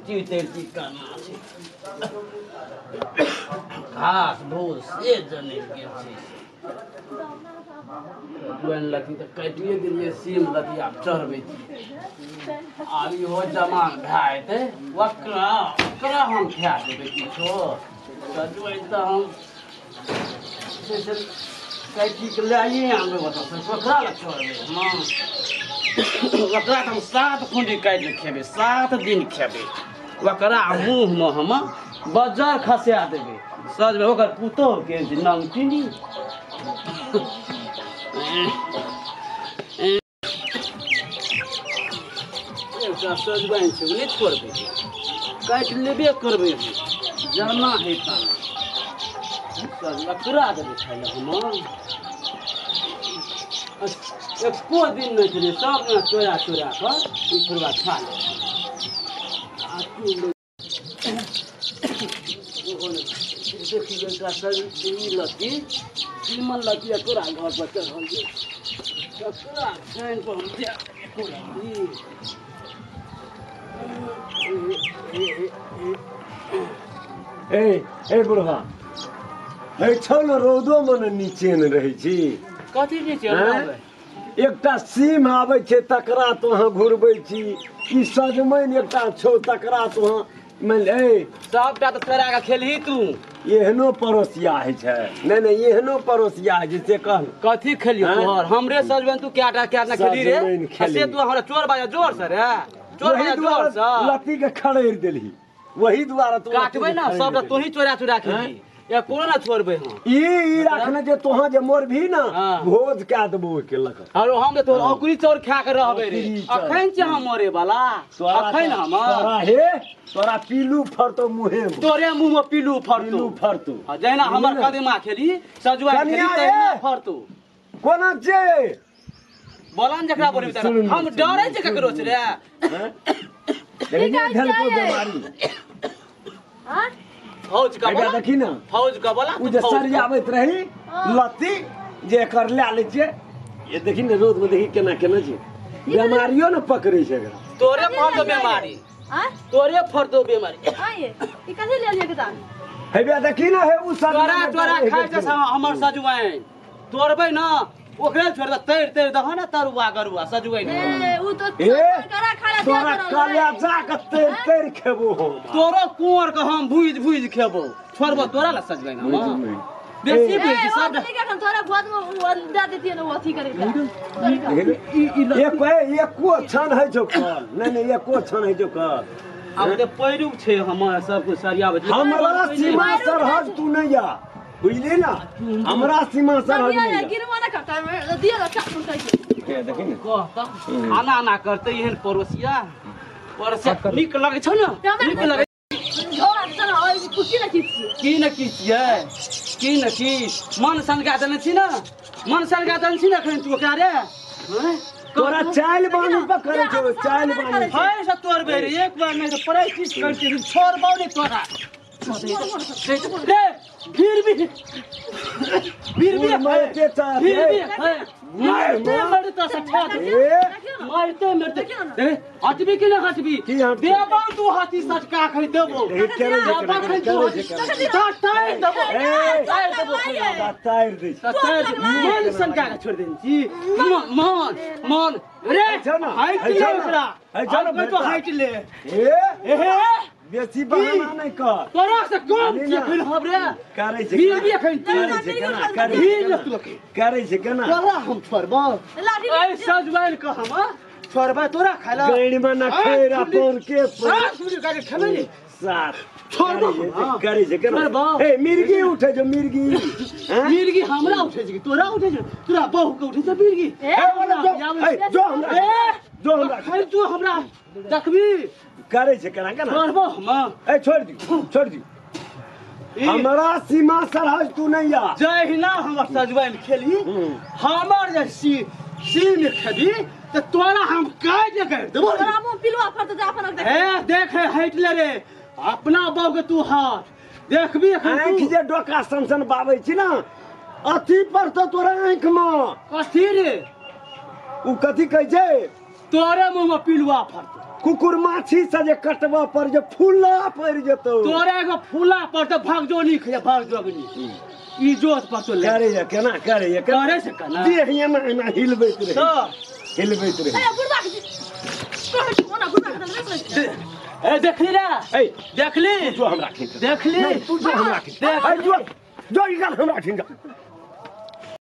तरती तरती करना छे घास भूस से जने के छे दुआन लती तो काटिए दिलिए सीम लती आप चढ़बे आब इहो जमान भए जेतै ओकरा हम खा देबै किछो सजबै तऽ हम काटि के लाइए आनबै ओतऽसँ ओकरा लए चढ़बै ओकरा हम 7 खुंडी काटि के खेबै 7 दिन खेबै ओकरा मुँहमे हम बज्जर खसा देबै सजबै ओकर पुतोह के नमकीनी सजबै छै नहि छोड़बै काटि लेबे करबै जरना हेता पूरा देबै खाइ लए हम एको दिन नहीं चले सब चोरा चोरा कर पूरा खा ले लती तीमन लती तोरा घर पर चढ़ल तोरा छाइन पर ए बुढ़वा है छौ न रौदो में नीचे न रहे छी कथी नीचे रहबै एकटा सीम आबै छै तकरा तो अहाँ घुरबै छी कि सजमैन एकटा छौ तकरा तो अहाँ मान ले सबटा तो चोरा के खेलही तू एहनो पड़ोसिया है छै नहीं एहनो पड़ोसिया है जैसे कह कथी खेलियो तोहर हमरे सजबन तू क्या खेली रे से तू हमरा चोर बाजा जोर से रे चोर बाजा जोर से लत्ती के खड़ेर देलही वही द्वारा तू काटबै ना सबटा तू ही चोरा चोरा खेली या कोनो ना छोड़बै हम ई रखने जे तोहा जे मोर भी ना भोज का देबो के लक अरे हम तो औकुरी चोर खा के रहबै रे अखन से हम मरे वाला अखन हम तोरा पीलू फरतो मुहे में तोरे मुंह में पीलू फरतो जैना हमर कदमा खेली सजुआ खेली तैना फरतो कोना जे बोलन जकरा बोलबी त हम डरै छै ककरो छै रे देखिए घर को बीमारी हां फौज का बोला देखी ना फौज का बोला उ जे सरियावत रही लत्ती जे कर ले ले छे ये देखी ना रोड में देखी केना केना छे बीमारियो न पकड़े छे तोरे फरतो बीमारी तोरे फरतो बीमारी हां ये ई कथि ले लिए किताब हे बे देखी ना हे उ तोरा खाइ छ हमर सजुआइन तोरबै ना ओकरे छोड़ तैर दहो ना तरुआ गरुआ सजुआइन ए उ तो तोरा खाला तोरा कालिया जा के तैर खेबो हम तोरो कुंवर के हम भुज खेबो छोड़बो तोरा ला सजबै ना बेसी बेसी सब तोरा गोद में दे देतिए ना अथी करे ये को छन है जो कल नहीं ये को छन है जो कल अब ते पैरू छे हमर सब कुछ सरियाबे हमरा सीमा सरहद तू नहीं जा बुझली ना हमरा सीमा सरहद नहीं गिरवा ना करता है दिया ना चाकू करके देखी ना कह आना ना करते एहन पड़ोसिया निक लगे छ ना निक लगे झोरा तना ओइ कुटी ना की न की मन संगा देने छी ना मन संगा देने छी ना खन तू ओकरा रे तोरा चाल बानी पर करे छो चाल बानी हाय से तोर बेर एक बार नहीं तो प्रैक्टिस करके छोड़बौ नहीं तोरा फिर भी मारते मरते सठा दे मारते हटबी कि ना हटबी देबो तू हाथी सटका खै देबो मन संका के छोड़ देन छी मन रे हाइट ले ओकरा तो हाइट ले बेसी बहाना नहीं कर तोरा से कम के फिर हमरे करे छे फिर भी एखन करे छे केना तोरा हम छोड़बो ए सजवाइल क हम छोड़बा तोरा खाला गैड़ी में ना खैरा पौन के गाड़ी खेले साथ छोड़बो करे छे केना ए मिर्गी उठे जो मिर्गी मिर्गी हमरा उठे छै तोरा उठे छै तोरा बहू के उठे छै मिर्गी जो हमरा तू हमरा देखबी करे छे केना केना छोड़बो हम ए छोड़ दी हमरा सीमा सरहद तू नहीं आ जहिना हमर सजवाइल खेली हमर जे सीम खेबी त तोरा हम काट के देबो तोरा मुंह पिलवा फट जा अपन देख देख हट ले रे अपना बाऊ के तू हाथ देखबी आंख जे डोका सन बाबै छी ना अथी पर तो तोरा आंख में कथी रे उ कथी कहै छै तोरे मुंह में पिलवा फट कुकुर माछी से जे कटवा पर जे फूला पड़ जतो तोरे एगो फूला पर तो भाग जो लिख जा भाग जोगनी ई जोत पर तो ले करे ये केना करे ये करे से कना देह ये ना हिलबैत रहे तो हिलबैत रहे ए बुढ़वा के कह छी ओना बुढ़वा के देख ए देखली रे ए देखली जो हमरा खींच देखली तू जो हमरा खींच देख जो जो ई गल हमरा खींच